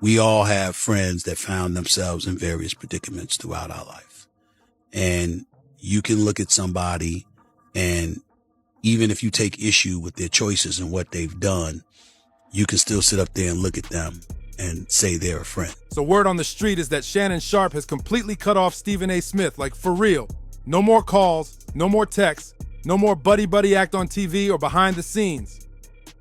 we all have friends that found themselves in various predicaments throughout our life. And you can look at somebody, and even if you take issue with their choices and what they've done, you can still sit up there and look at them and say they're a friend. So word on the street is that Shannon Sharpe has completely cut off Stephen A. Smith, like for real. No more calls, no more texts, no more buddy-buddy act on TV or behind the scenes.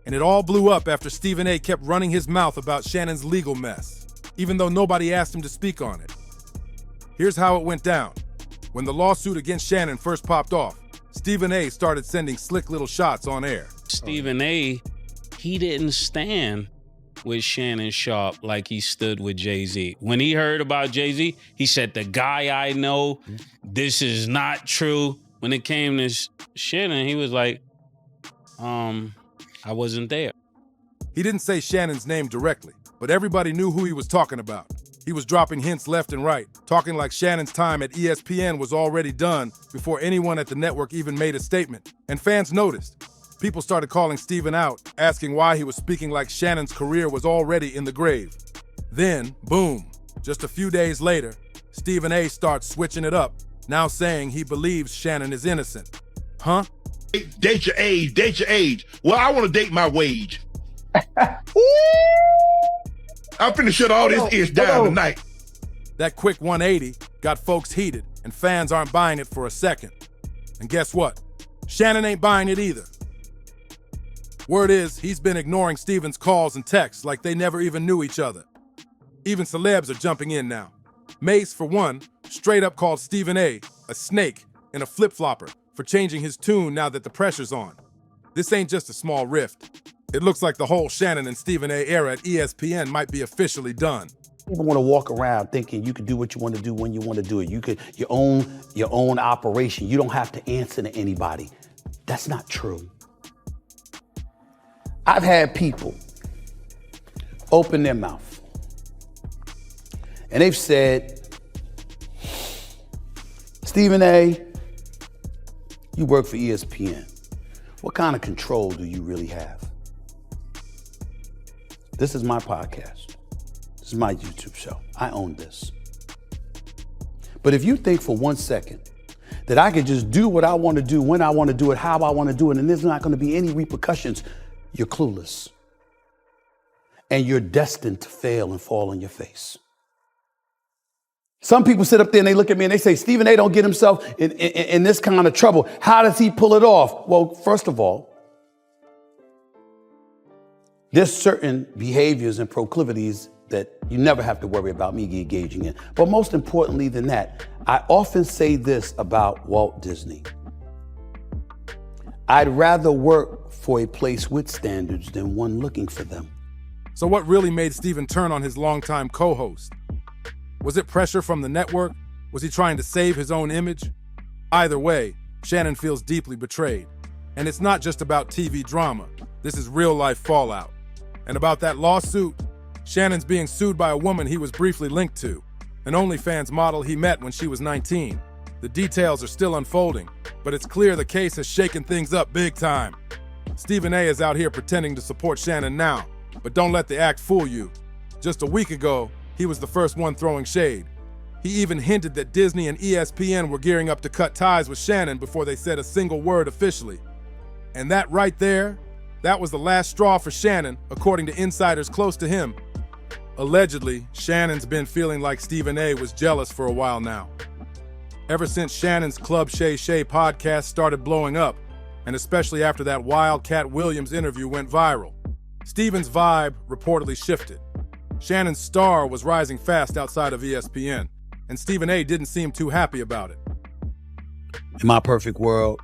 And it all blew up after Stephen A. kept running his mouth about Shannon's legal mess, even though nobody asked him to speak on it. Here's how it went down. When the lawsuit against Shannon first popped off, Stephen A. started sending slick little shots on air. Stephen A., he didn't stand with Shannon Sharpe like he stood with Jay-Z. When he heard about Jay-Z, he said, the guy I know, this is not true. When it came to Shannon, he was like, I wasn't there. He didn't say Shannon's name directly, but everybody knew who he was talking about. He was dropping hints left and right, talking like Shannon's time at ESPN was already done before anyone at the network even made a statement. And fans noticed. People started calling Stephen out, asking why he was speaking like Shannon's career was already in the grave. Then, boom, just a few days later, Stephen A. starts switching it up, now saying he believes Shannon is innocent. Huh? Date your age, date your age. Well, I want to date my wage. I'm finna shut all this ish down tonight. That quick 180 got folks heated, and fans aren't buying it for a second. And guess what? Shannon ain't buying it either. Word is, he's been ignoring Stephen's calls and texts like they never even knew each other. Even celebs are jumping in now. Mace, for one, straight up called Stephen A. snake and a flip-flopper for changing his tune now that the pressure's on. This ain't just a small rift. It looks like the whole Shannon and Stephen A. era at ESPN might be officially done. People want to walk around thinking you can do what you want to do when you want to do it. You could your own operation. You don't have to answer to anybody. That's not true. I've had people open their mouth and they've said, Stephen A., you work for ESPN. What kind of control do you really have? This is my podcast. This is my YouTube show. I own this. But if you think for 1 second that I could just do what I want to do, when I want to do it, how I want to do it, and there's not going to be any repercussions, you're clueless. And you're destined to fail and fall on your face. Some people sit up there and they look at me and they say, Stephen A. don't get himself in this kind of trouble. How does he pull it off? Well, first of all, there's certain behaviors and proclivities that you never have to worry about me engaging in. But most importantly than that, I often say this about Walt Disney. I'd rather work for a place with standards than one looking for them. So what really made Stephen turn on his longtime co-host? Was it pressure from the network? Was he trying to save his own image? Either way, Shannon feels deeply betrayed. And it's not just about TV drama. This is real-life fallout. And about that lawsuit, Shannon's being sued by a woman he was briefly linked to, an OnlyFans model he met when she was 19. The details are still unfolding, but it's clear the case has shaken things up big time. Stephen A. is out here pretending to support Shannon now, but don't let the act fool you. Just a week ago, he was the first one throwing shade. He even hinted that Disney and ESPN were gearing up to cut ties with Shannon before they said a single word officially. And that right there, that was the last straw for Shannon, according to insiders close to him. Allegedly, Shannon's been feeling like Stephen A. was jealous for a while now. Ever since Shannon's Club Shay Shay podcast started blowing up, and especially after that wild Cat Williams interview went viral, Stephen's vibe reportedly shifted. Shannon's star was rising fast outside of ESPN, and Stephen A. didn't seem too happy about it. In my perfect world,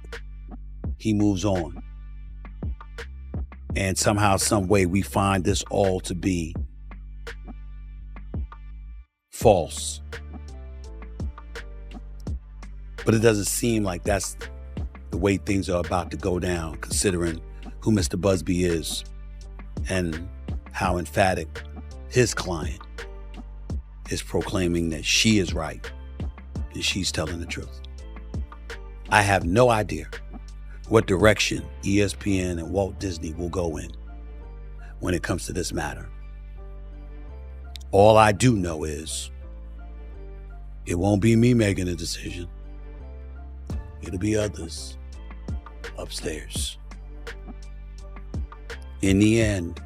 he moves on. And somehow, some way, we find this all to be false. But it doesn't seem like that's the way things are about to go down, considering who Mr. Busby is and how emphatic his client is proclaiming that she is right and she's telling the truth. I have no idea what direction ESPN and Walt Disney will go in when it comes to this matter. All I do know is it won't be me making a decision. It'll be others upstairs. In the end,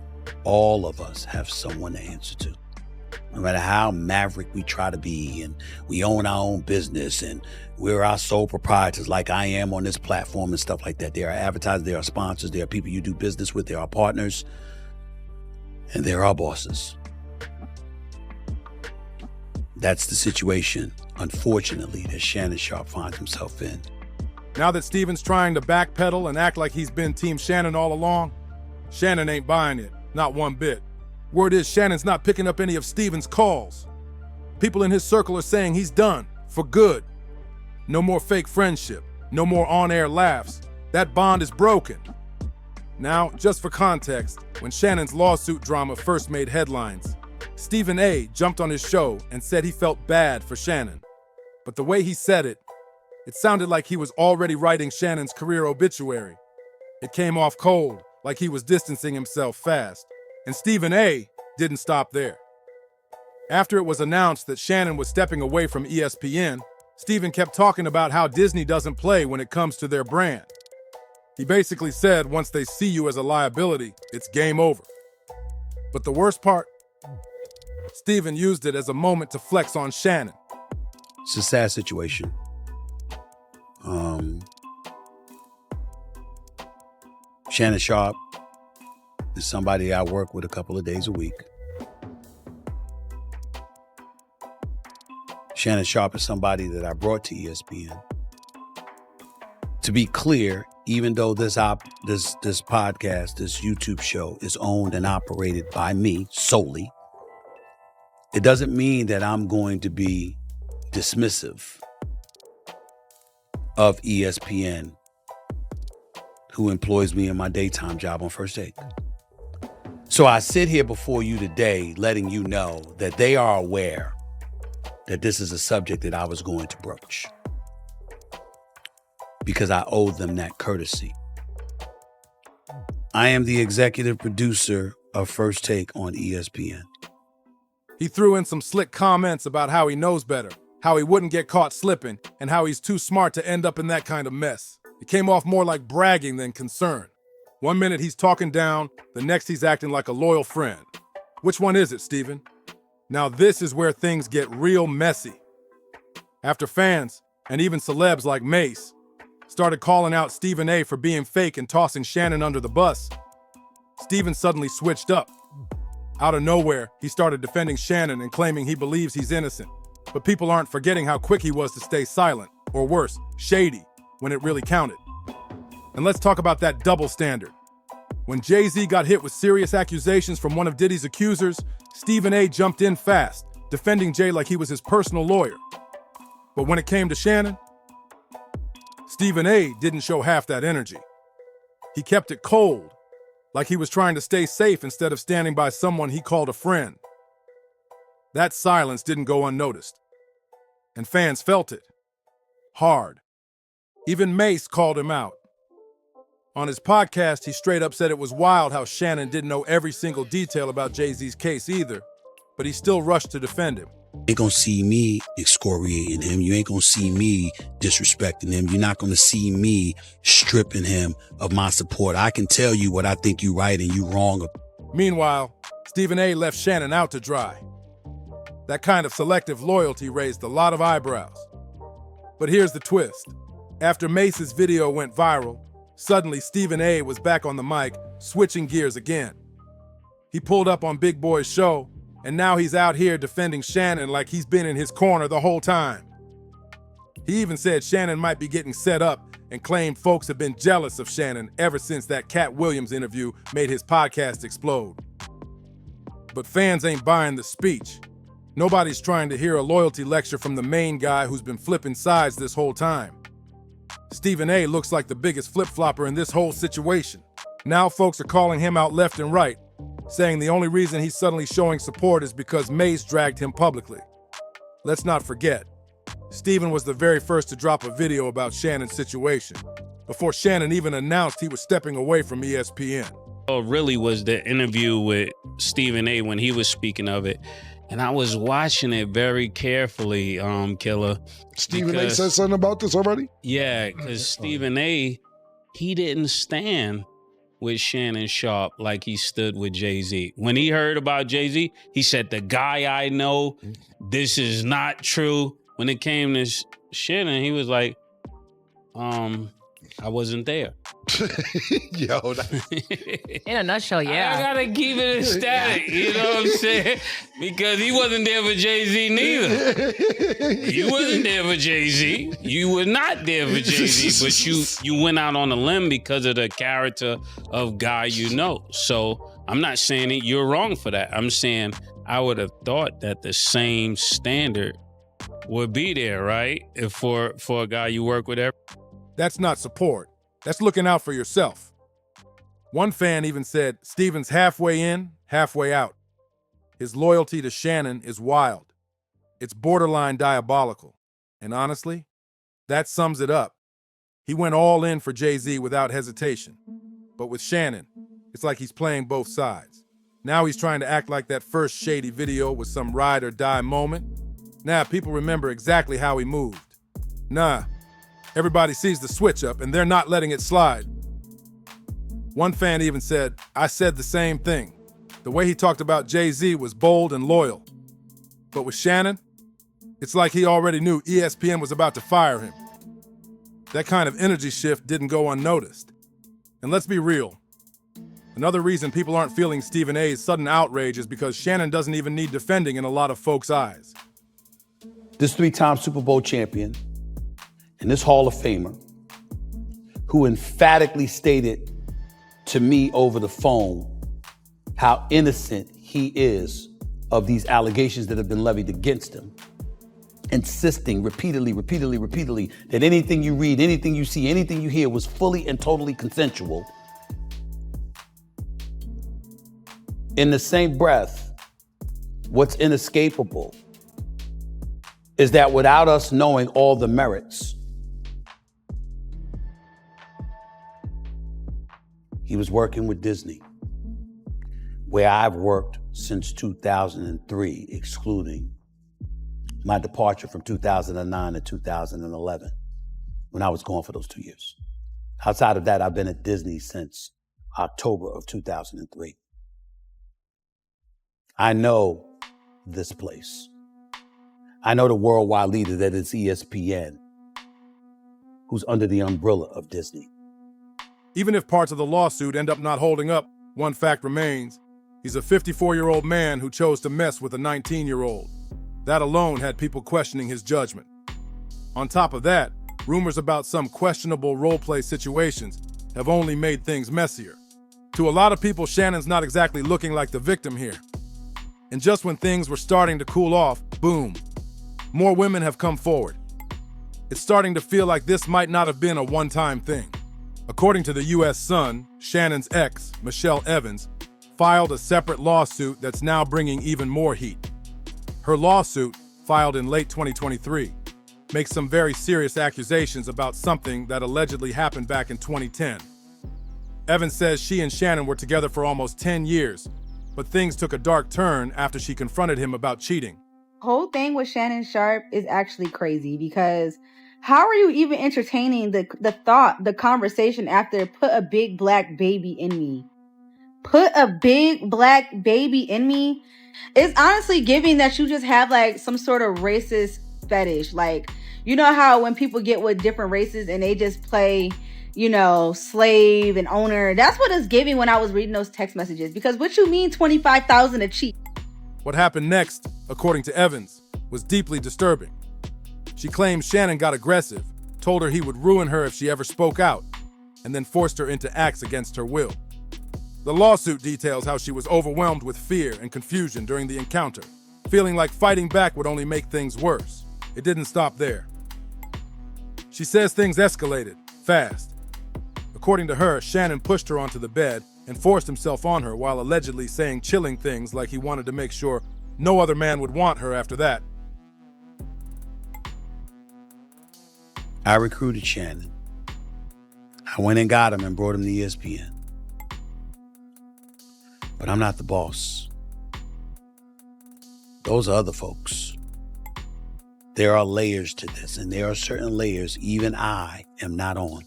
all of us have someone to answer to. No matter how maverick we try to be, and we own our own business, and we're our sole proprietors like I am on this platform and stuff like that. There are advertisers, there are sponsors, there are people you do business with, there are partners, and there are bosses. That's the situation, unfortunately, that Shannon Sharpe finds himself in. Now that Steven's trying to backpedal and act like he's been Team Shannon all along, Shannon ain't buying it, not one bit. Word is Shannon's not picking up any of Steven's calls. People in his circle are saying he's done, for good. No more fake friendship, no more on-air laughs. That bond is broken. Now, just for context, when Shannon's lawsuit drama first made headlines, Stephen A. jumped on his show and said he felt bad for Shannon. But the way he said it, it sounded like he was already writing Shannon's career obituary. It came off cold, like he was distancing himself fast. And Stephen A. didn't stop there. After it was announced that Shannon was stepping away from ESPN, Stephen kept talking about how Disney doesn't play when it comes to their brand. He basically said once they see you as a liability, it's game over. But the worst part? Stephen used it as a moment to flex on Shannon. It's a sad situation. Shannon Sharpe is somebody I work with a couple of days a week. Shannon Sharpe is somebody that I brought to ESPN. To be clear, even though this podcast, this YouTube show is owned and operated by me solely, it doesn't mean that I'm going to be dismissive of ESPN, who employs me in my daytime job on First Take. So I sit here before you today letting you know that they are aware that this is a subject that I was going to broach, because I owe them that courtesy. I am the executive producer of First Take on ESPN. He threw in some slick comments about how he knows better, how he wouldn't get caught slipping, and how he's too smart to end up in that kind of mess. It came off more like bragging than concern. One minute he's talking down, the next he's acting like a loyal friend. Which one is it, Stephen? Now this is where things get real messy. After fans, and even celebs like Mace, started calling out Stephen A. for being fake and tossing Shannon under the bus, Stephen suddenly switched up. Out of nowhere, he started defending Shannon and claiming he believes he's innocent. But people aren't forgetting how quick he was to stay silent, or worse, shady, when it really counted. And let's talk about that double standard. When Jay-Z got hit with serious accusations from one of Diddy's accusers, Stephen A. jumped in fast, defending Jay like he was his personal lawyer. But when it came to Shannon, Stephen A. didn't show half that energy. He kept it cold, like he was trying to stay safe instead of standing by someone he called a friend. That silence didn't go unnoticed, and fans felt it. Hard. Even Mace called him out. On his podcast, he straight up said it was wild how Shannon didn't know every single detail about Jay-Z's case either, but he still rushed to defend him. You ain't gonna see me excoriating him. You ain't gonna see me disrespecting him. You're not gonna see me stripping him of my support. I can tell you what I think you right and you wrong. Meanwhile, Stephen A. left Shannon out to dry. That kind of selective loyalty raised a lot of eyebrows. But here's the twist. After Mace's video went viral, suddenly Stephen A. was back on the mic, switching gears again. He pulled up on Big Boy's show, and now he's out here defending Shannon like he's been in his corner the whole time. He even said Shannon might be getting set up and claimed folks have been jealous of Shannon ever since that Cat Williams interview made his podcast explode. But fans ain't buying the speech. Nobody's trying to hear a loyalty lecture from the main guy who's been flipping sides this whole time. Stephen A. looks like the biggest flip-flopper in this whole situation. Now folks are calling him out left and right, saying the only reason he's suddenly showing support is because Mace dragged him publicly. Let's not forget, Stephen was the very first to drop a video about Shannon's situation, before Shannon even announced he was stepping away from ESPN. Really was the interview with Stephen A. when he was speaking of it. And I was watching it very carefully, Killer. Stephen A. said something about this already? Yeah, because Stephen A., he didn't stand with Shannon Sharpe like he stood with Jay-Z. When he heard about Jay-Z, he said, the guy I know, this is not true. When it came to Shannon, he was like, I wasn't there. Yo, in a nutshell, yeah. I gotta keep it in static, you know what I'm saying? Because he wasn't there for Jay-Z neither. You wasn't there for Jay-Z. You were not there for Jay-Z, but you went out on a limb because of the character of guy you know. So I'm not saying that you're wrong for that. I'm saying I would have thought that the same standard would be there, right? If for a guy you work with. That's not support. That's looking out for yourself. One fan even said, Steven's halfway in, halfway out. His loyalty to Shannon is wild. It's borderline diabolical. And honestly, that sums it up. He went all in for Jay-Z without hesitation. But with Shannon, it's like he's playing both sides. Now he's trying to act like that first Shady video was some ride or die moment. Now people remember exactly how he moved. Nah. Everybody sees the switch up, and they're not letting it slide. One fan even said, I said the same thing. The way he talked about Jay-Z was bold and loyal. But with Shannon, it's like he already knew ESPN was about to fire him. That kind of energy shift didn't go unnoticed. And let's be real. Another reason people aren't feeling Stephen A's sudden outrage is because Shannon doesn't even need defending in a lot of folks' eyes. This 3-time Super Bowl champion and this Hall of Famer, who emphatically stated to me over the phone how innocent he is of these allegations that have been levied against him, insisting repeatedly that anything you read, anything you see, anything you hear was fully and totally consensual. In the same breath, what's inescapable is that without us knowing all the merits, he was working with Disney, where I've worked since 2003, excluding my departure from 2009 to 2011, when I was gone for those 2 years. Outside of that, I've been at Disney since October of 2003. I know this place. I know the worldwide leader that is ESPN, who's under the umbrella of Disney. Even if parts of the lawsuit end up not holding up, one fact remains. He's a 54-year-old man who chose to mess with a 19-year-old. That alone had people questioning his judgment. On top of that, rumors about some questionable role-play situations have only made things messier. To a lot of people, Shannon's not exactly looking like the victim here. And just when things were starting to cool off, boom, more women have come forward. It's starting to feel like this might not have been a one-time thing. According to the U.S. Sun, Shannon's ex, Michelle Evans, filed a separate lawsuit that's now bringing even more heat. Her lawsuit, filed in late 2023, makes some very serious accusations about something that allegedly happened back in 2010. Evans says she and Shannon were together for almost 10 years, but things took a dark turn after she confronted him about cheating. Whole thing with Shannon Sharpe is actually crazy because how are you even entertaining the conversation after put a big black baby in me? Put a big black baby in me? It's honestly giving that you just have like some sort of racist fetish. Like, you know how when people get with different races and they just play, you know, slave and owner. That's what it's giving when I was reading those text messages. Because what you mean 25,000 a cheat? What happened next, according to Evans, was deeply disturbing. She claims Shannon got aggressive, told her he would ruin her if she ever spoke out, and then forced her into acts against her will. The lawsuit details how she was overwhelmed with fear and confusion during the encounter, feeling like fighting back would only make things worse. It didn't stop there. She says things escalated, fast. According to her, Shannon pushed her onto the bed and forced himself on her while allegedly saying chilling things like he wanted to make sure no other man would want her after that. I recruited Shannon. I went and got him and brought him to ESPN. But I'm not the boss. Those are other folks. There are layers to this, and there are certain layers even I am not on.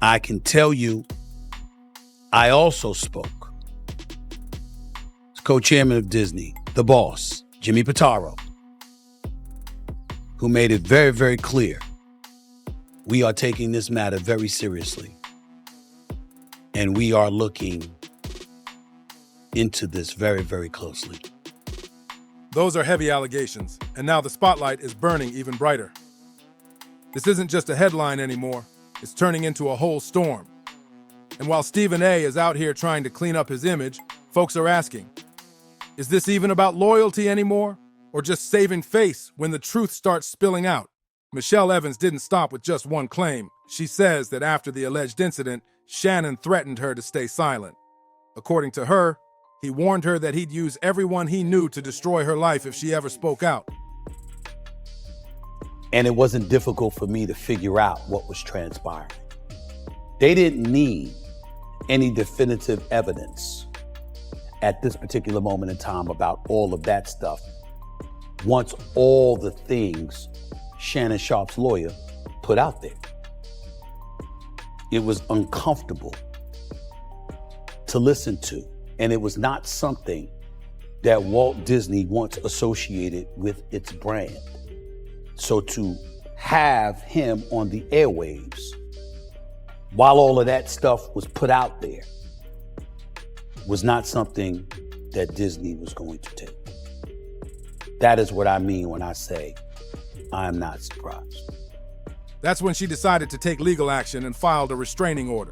I can tell you, I also spoke. As co-chairman of Disney, the boss, Jimmy Pitaro, who made it very, very clear we are taking this matter very seriously. And we are looking into this very, very closely. Those are heavy allegations, and now the spotlight is burning even brighter. This isn't just a headline anymore, it's turning into a whole storm. And while Stephen A. is out here trying to clean up his image, folks are asking, is this even about loyalty anymore? Or just saving face when the truth starts spilling out? Michelle Evans didn't stop with just one claim. She says that after the alleged incident, Shannon threatened her to stay silent. According to her, he warned her that he'd use everyone he knew to destroy her life if she ever spoke out. And it wasn't difficult for me to figure out what was transpiring. They didn't need any definitive evidence at this particular moment in time about all of that stuff. Once all the things Shannon Sharpe's lawyer put out there. It was uncomfortable to listen to, and it was not something that Walt Disney once associated with its brand. So to have him on the airwaves while all of that stuff was put out there was not something that Disney was going to take. That is what I mean when I say I'm not surprised. That's when she decided to take legal action and filed a restraining order,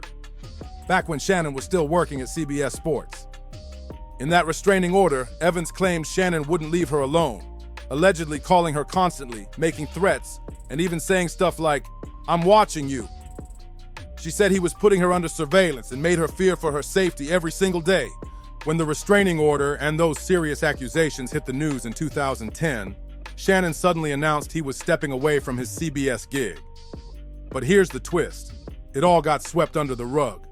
back when Shannon was still working at CBS Sports. In that restraining order, Evans claimed Shannon wouldn't leave her alone, allegedly calling her constantly, making threats, and even saying stuff like, "I'm watching you." She said he was putting her under surveillance and made her fear for her safety every single day. When the restraining order and those serious accusations hit the news in 2010, Shannon suddenly announced he was stepping away from his CBS gig. But here's the twist. It all got swept under the rug.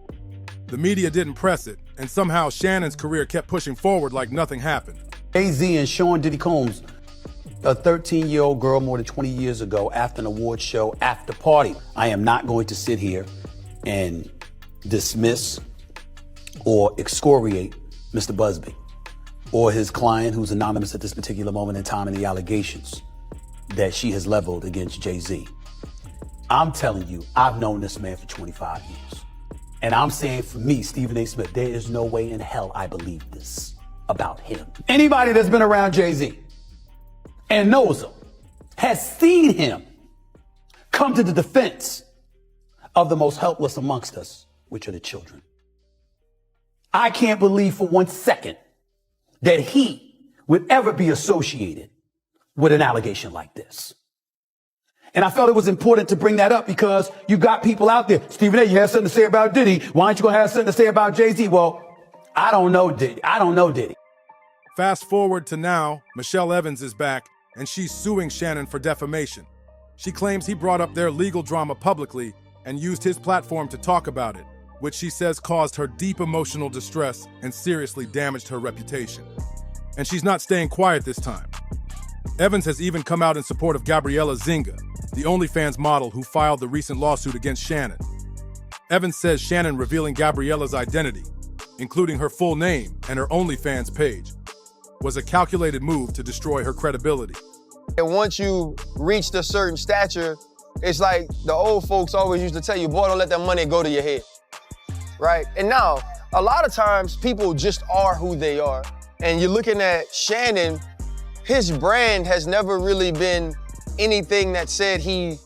The media didn't press it, and somehow Shannon's career kept pushing forward like nothing happened. Jay-Z and Sean Diddy Combs, a 13-year-old girl more than 20 years ago after an award show after party. I am not going to sit here and dismiss or excoriate Mr. Busby or his client, who's anonymous at this particular moment in time, and the allegations that she has leveled against Jay-Z. I'm telling you, I've known this man for 25 years. And I'm saying for me, Stephen A. Smith, there is no way in hell I believe this about him. Anybody that's been around Jay-Z and knows him has seen him come to the defense of the most helpless amongst us, which are the children. I can't believe for 1 second that he would ever be associated with an allegation like this. And I felt it was important to bring that up because you got people out there. Stephen A., you have something to say about Diddy. Why aren't you going to have something to say about Jay-Z? Well, I don't know Diddy. Fast forward to now, Michelle Evans is back, and she's suing Shannon for defamation. She claims he brought up their legal drama publicly and used his platform to talk about it, which she says caused her deep emotional distress and seriously damaged her reputation. And she's not staying quiet this time. Evans has even come out in support of Gabriella Zinga, the OnlyFans model who filed the recent lawsuit against Shannon. Evans says Shannon revealing Gabriella's identity, including her full name and her OnlyFans page, was a calculated move to destroy her credibility. And once you reached a certain stature, it's like the old folks always used to tell you, boy, don't let that money go to your head, right? And now, a lot of times people just are who they are. And you're looking at Shannon, his brand has never really been anything that said he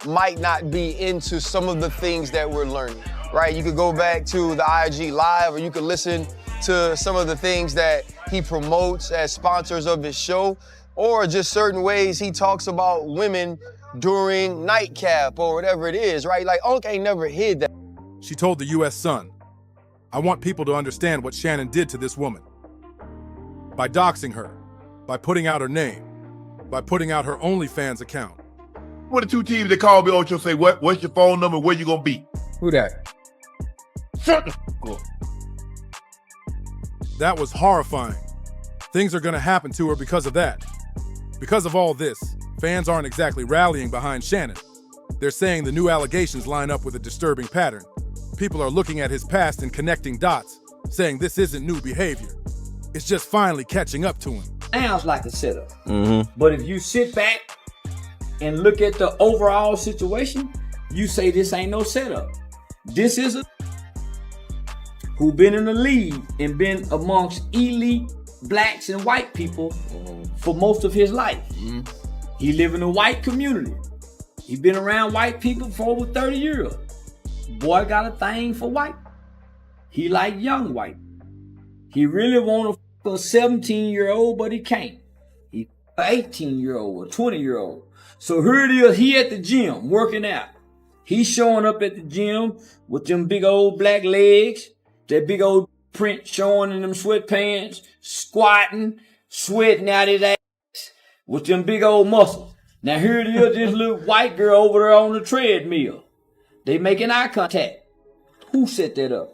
might not be into some of the things that we're learning, right? You could go back to the IG Live, or you could listen to some of the things that he promotes as sponsors of his show, or just certain ways he talks about women during nightcap or whatever it is, right? Like, Unc ain't never hid that. She told the U.S. Sun, "I want people to understand what Shannon did to this woman. By doxing her, by putting out her name, by putting out her OnlyFans account." What the two teams that call me on show say, what's your phone number, where you gonna be? Who that? Shut the up. That was horrifying. Things are going to happen to her because of that. Because of all this, fans aren't exactly rallying behind Shannon. They're saying the new allegations line up with a disturbing pattern. People are looking at his past and connecting dots, saying this isn't new behavior. It's just finally catching up to him. Sounds like a setup. But if you sit back and look at the overall situation, you say this ain't no setup. This is a who been in the league and been amongst elite blacks and white people for most of his life. He live in a white community. He been around white people for over 30 years. Boy got a thing for white. He like young white. He really want a 17-year-old, but he can't. He 18-year-old or 20-year-old. So here it is, he at the gym working out. He's showing up at the gym with them big old black legs, that big old print showing in them sweatpants, squatting, sweating out his ass with them big old muscles. Now here it is, this little white girl over there on the treadmill. They making eye contact. Who set that up?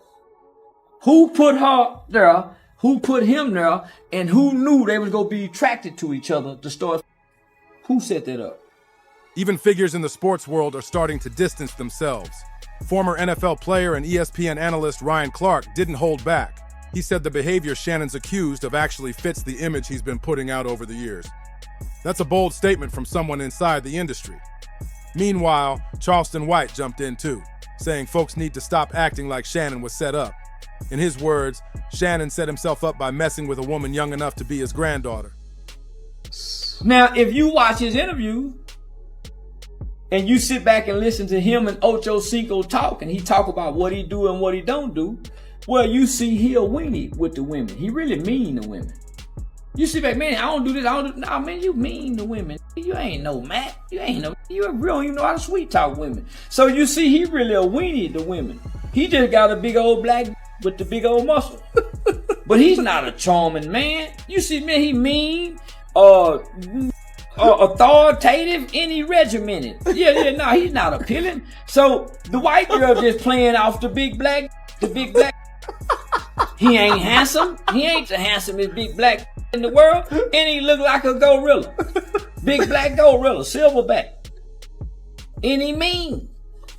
Who put her there? Who put him there? And who knew they was gonna be attracted to each other to start? Who set that up? Even figures in the sports world are starting to distance themselves. Former NFL player and ESPN analyst Ryan Clark didn't hold back. He said the behavior Shannon's accused of actually fits the image he's been putting out over the years. That's a bold statement from someone inside the industry. Meanwhile, Charleston White jumped in too, saying folks need to stop acting like Shannon was set up. In his words, Shannon set himself up by messing with a woman young enough to be his granddaughter. Now, if you watch his interview and you sit back and listen to him and Ocho Cinco talk, and he talk about what he do and what he don't do, well, you see he a weenie with the women. He really mean to women. You sit back, man, I don't do this, I don't do, nah, man, you mean to women. You ain't no Matt. You don't even know how to sweet talk women. So you see he really a weenie to women. He just got a big old black with the big old muscle. But he's not a charming man. You see, man, he mean, authoritative, and he regimented. No, he's not appealing. So the white girl just playing off the big black. He ain't handsome. He ain't the handsomest big black in the world, and he look like a gorilla. Big black gorilla, silverback. And he mean.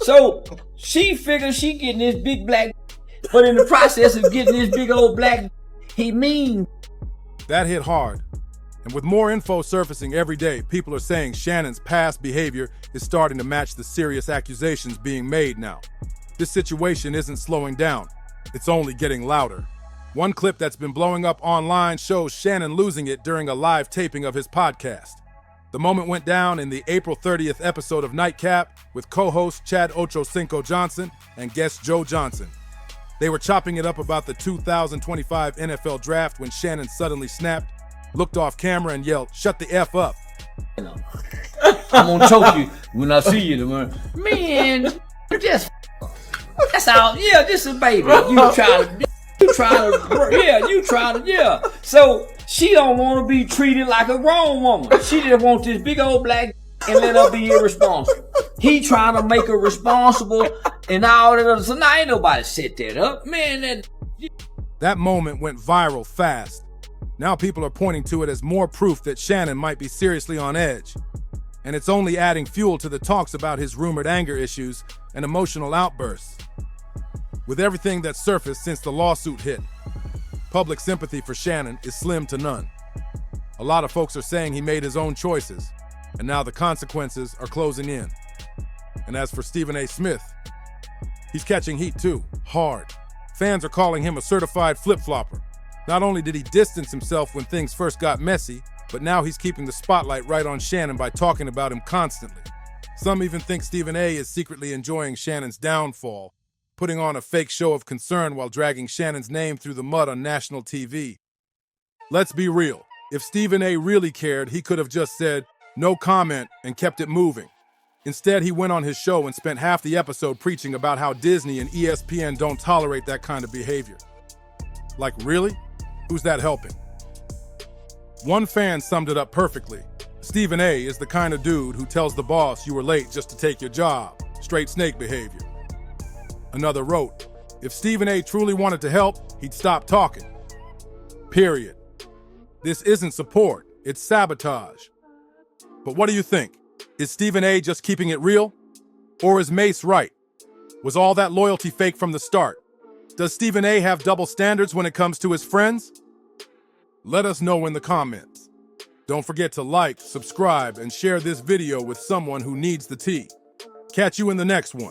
So she figures she getting this big black, but in the process of getting this big old black, he mean. That hit hard. And with more info surfacing every day, people are saying Shannon's past behavior is starting to match the serious accusations being made now. This situation isn't slowing down. It's only getting louder. One clip that's been blowing up online shows Shannon losing it during a live taping of his podcast. The moment went down in the April 30th episode of Nightcap with co-host Chad Ocho Cinco Johnson and guest Joe Johnson. They were chopping it up about the 2025 NFL draft when Shannon suddenly snapped, looked off camera and yelled, "Shut the F up." I'm gonna choke you when I see you tomorrow. Man, just that's all. Yeah, this is baby. You try to. So she don't want to be treated like a grown woman. She just wants this big old black and let her be irresponsible. He trying to make her responsible and all that other. So now ain't nobody set that up, man. That moment went viral fast. Now people are pointing to it as more proof that Shannon might be seriously on edge. And it's only adding fuel to the talks about his rumored anger issues and emotional outbursts. With everything that's surfaced since the lawsuit hit, public sympathy for Shannon is slim to none. A lot of folks are saying he made his own choices, and now the consequences are closing in. And as for Stephen A. Smith, he's catching heat too, hard. Fans are calling him a certified flip-flopper. Not only did he distance himself when things first got messy, but now he's keeping the spotlight right on Shannon by talking about him constantly. Some even think Stephen A. is secretly enjoying Shannon's downfall, putting on a fake show of concern while dragging Shannon's name through the mud on national TV. Let's be real. If Stephen A. really cared, he could have just said, "No comment," and kept it moving. Instead, he went on his show and spent half the episode preaching about how Disney and ESPN don't tolerate that kind of behavior. Like, really? Who's that helping? One fan summed it up perfectly. Stephen A. is the kind of dude who tells the boss you were late just to take your job. Straight snake behavior. Another wrote, if Stephen A. truly wanted to help, he'd stop talking. Period. This isn't support, it's sabotage. But what do you think? Is Stephen A just keeping it real? Or is Mace right? Was all that loyalty fake from the start? Does Stephen A have double standards when it comes to his friends? Let us know in the comments. Don't forget to like, subscribe, and share this video with someone who needs the tea. Catch you in the next one.